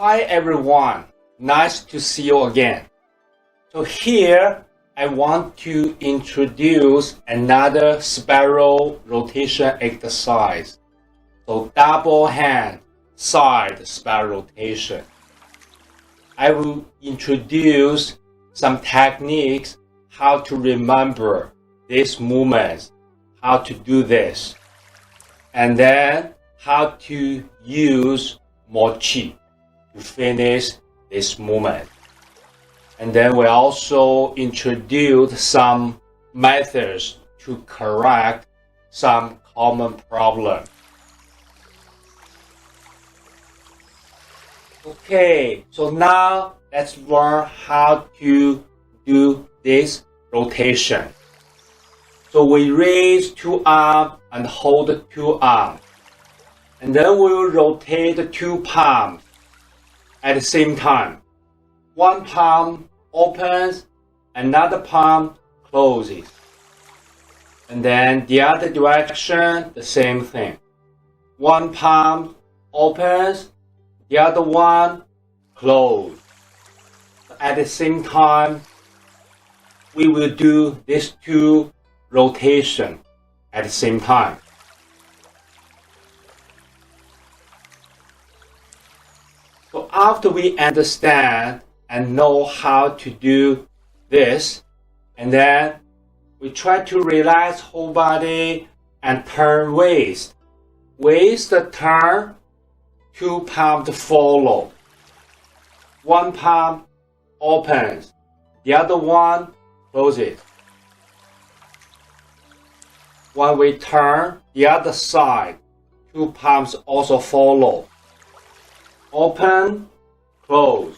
Hi everyone, nice to see you again. So here I want to introduce another spiral rotation exercise. So double hand side spiral rotation. I will introduce some techniques how to remember these movements, how to do this, and then how to use more qi to finish this movement. And then we also introduce some methods to correct some common problems. Okay, so now let's learn how to do this rotation. So we raise two arms and hold two arms. And then we will rotate the two palms at the same time. One palm opens, another palm closes. And then the other direction, the same thing. One palm opens, the other one closes. At the same time, we will do these two rotations at the same time. So after we understand and know how to do this, and then we try to relax whole body and turn waist. Waist turn, two palms follow. One palm opens, the other one closes. When we turn the other side, two palms also follow. Open, close.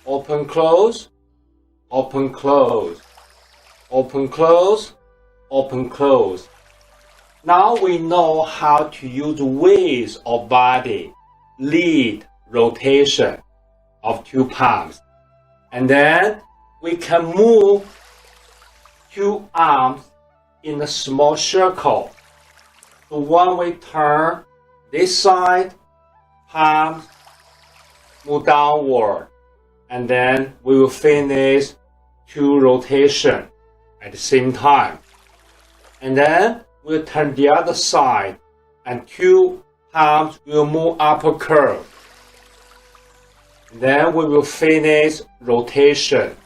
Open, close. Open, close. Open, close. Open, close. Now we know how to use waist of body, lead rotation of two palms. And then we can move two arms in a small circle. So when we turn this side, palms move downward, and then we will finish two rotations at the same time. And then we'll turn the other side, and two palms will move upper curve. And then we will finish rotation.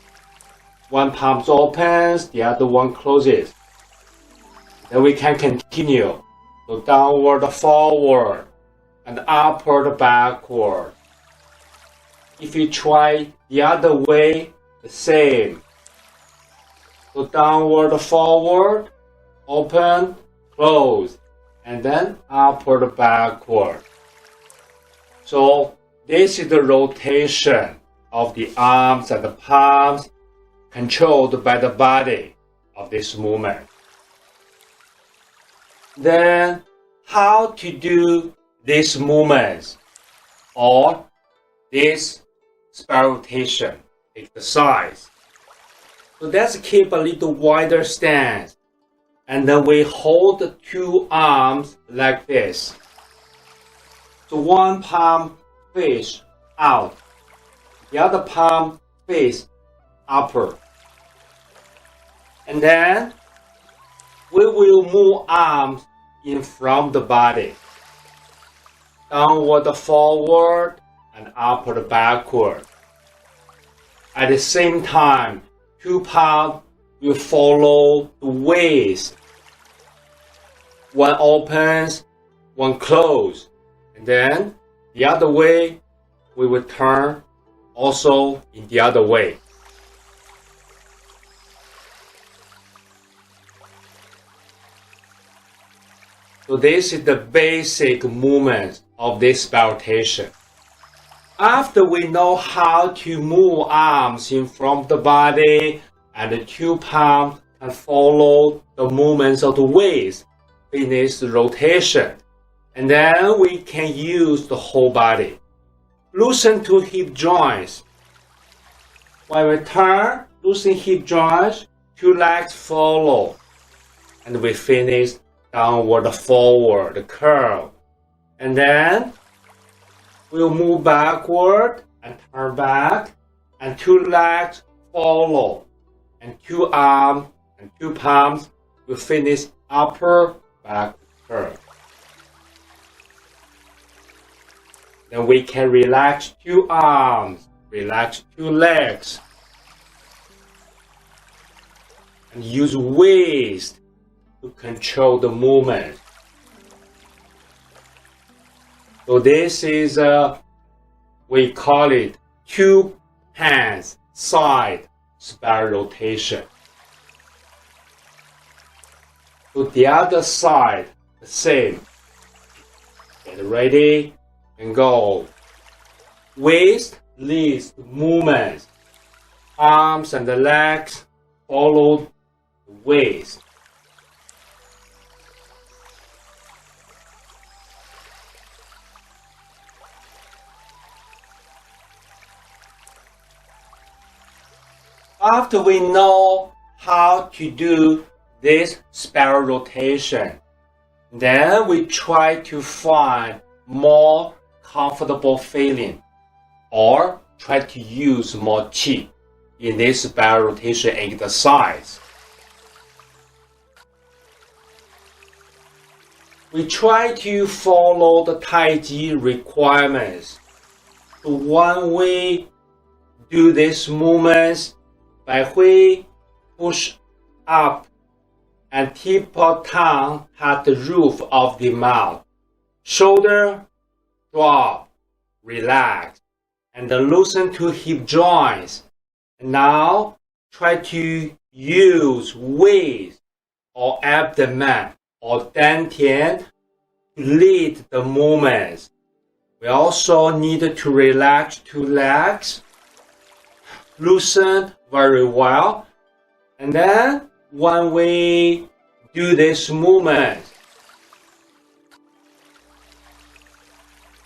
One palm opens, the other one closes. Then we can continue. So downward, forward, and upward, backward. If you try the other way, the same. So downward, forward, open, close, and then upward, backward. So this is the rotation of the arms and the palms controlled by the body of this movement. Then how to do these movements or this spiral rotation exercise. So let's keep a little wider stance, and then we hold the two arms like this. So one palm face out, the other palm face upper. And then we will move arms in from the body. Downward, forward, and upward, backward. At the same time, two palms will follow the waist. One opens, one closes. And then the other way, we will turn also in the other way. So this is the basic movement of this spiral rotation. After we know how to move arms in front of the body and the two palms can follow the movements of the waist, finish the rotation. And then we can use the whole body. Loosen to hip joints. When we turn, loosen hip joints, two legs follow. And we finish downward, forward, curve. And then will move backward and turn back, and two legs follow, and two arms and two palms will finish upper back turn. Then we can relax two arms, relax two legs, and use waist to control the movement. So this is we call it two hands side spiral rotation. So the other side, the same. Get ready and go. Waist leads the movement. Arms and the legs follow the waist. After we know how to do this spiral rotation, then we try to find more comfortable feeling or try to use more qi in this spiral rotation exercise. We try to follow the Tai Chi requirements. So when we do these movements, by we push up and tip of tongue at the roof of the mouth. Shoulder drop, relax, and loosen to hip joints. Now try to use waist or abdomen or dantian to lead the movements. We also need to relax two legs, loosen very well, and then when we do this movement,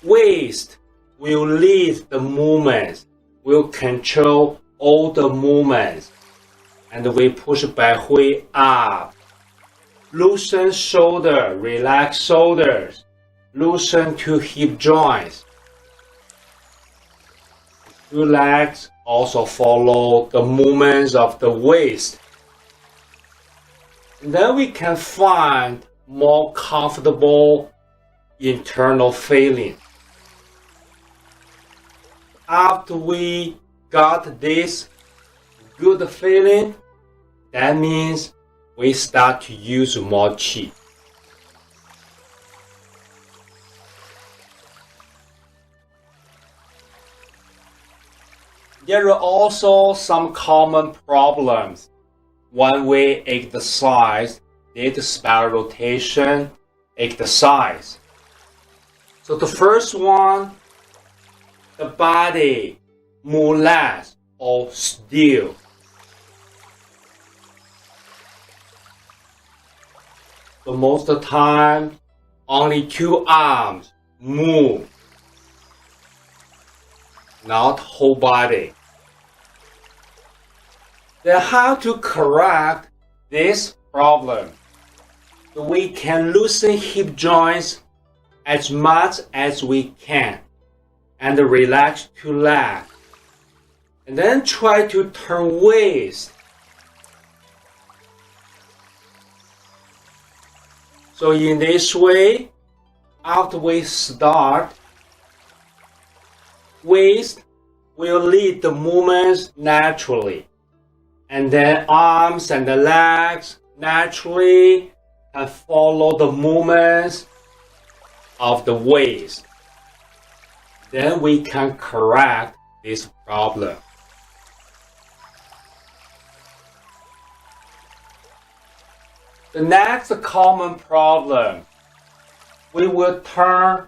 waist will lead the movements, will control all the movements, and we push back way up. Loosen shoulder, relax shoulders, loosen two hip joints. Two legs also follow the movements of the waist. And then we can find more comfortable internal feeling. After we got this good feeling, that means we start to use more qi. There are also some common problems when we exercise this spiral rotation exercise. So the first one, the body move less or still. So most of the time, only two arms move, not whole body. Then how to correct this problem? So we can loosen hip joints as much as we can and relax two legs. And then try to turn waist. So in this way, after we start, waist will lead the movements naturally. And then arms and the legs naturally can follow the movements of the waist. Then we can correct this problem. The next common problem, we will turn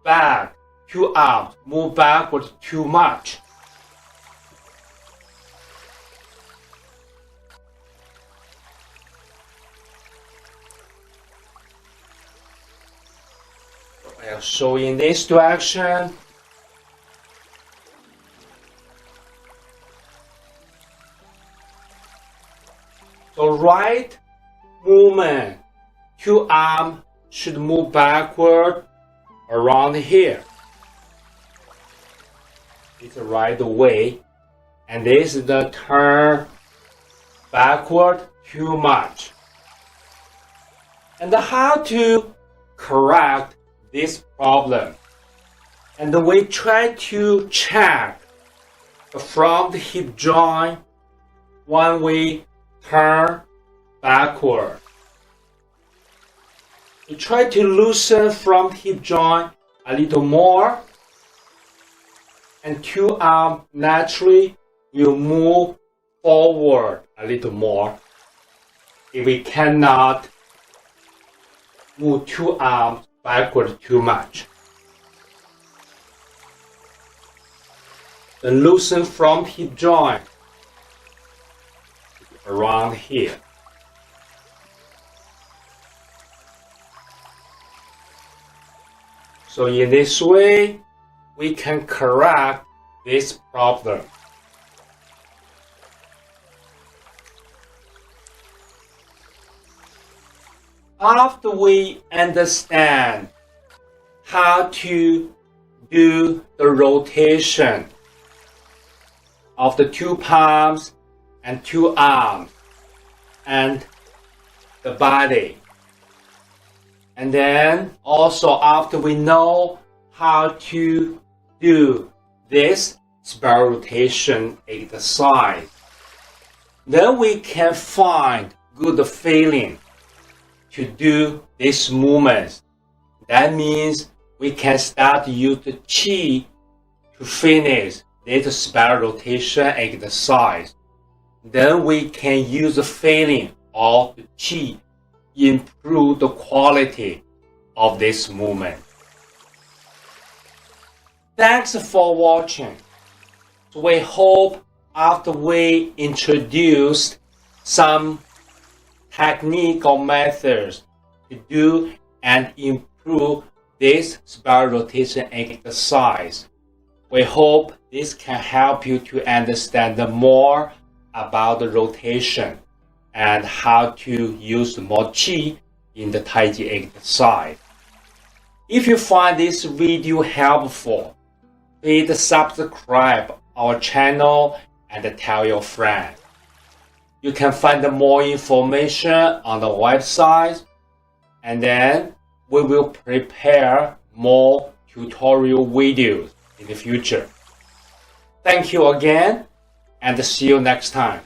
back two arms, move backwards too much. I'll show in this direction. So right movement, two arms should move backward around here. is the right way, and this is the turn backward too much. And how to correct this problem? And we try to check the front hip joint when we turn backward. We try to loosen front hip joint a little more, and two arms naturally will move forward a little more. If we cannot move two arms backward too much. The loosen front hip joint around here. So in this way, we can correct this problem. After we understand how to do the rotation of the two palms and two arms and the body, and then also after we know how to do this spiral rotation exercise, then we can find good feeling to do these movements. That means we can start to use the Qi to finish this spiral rotation exercise. Then we can use the feeling of the Qi, improve the quality of this movement. Thanks for watching. So we hope after we introduced some technique or methods to do and improve this spiral rotation exercise, we hope this can help you to understand more about the rotation and how to use more Qi in the Tai Chi exercise. If you find this video helpful, please subscribe our channel and tell your friends. You can find more information on the website, and then we will prepare more tutorial videos in the future. Thank you again, and see you next time.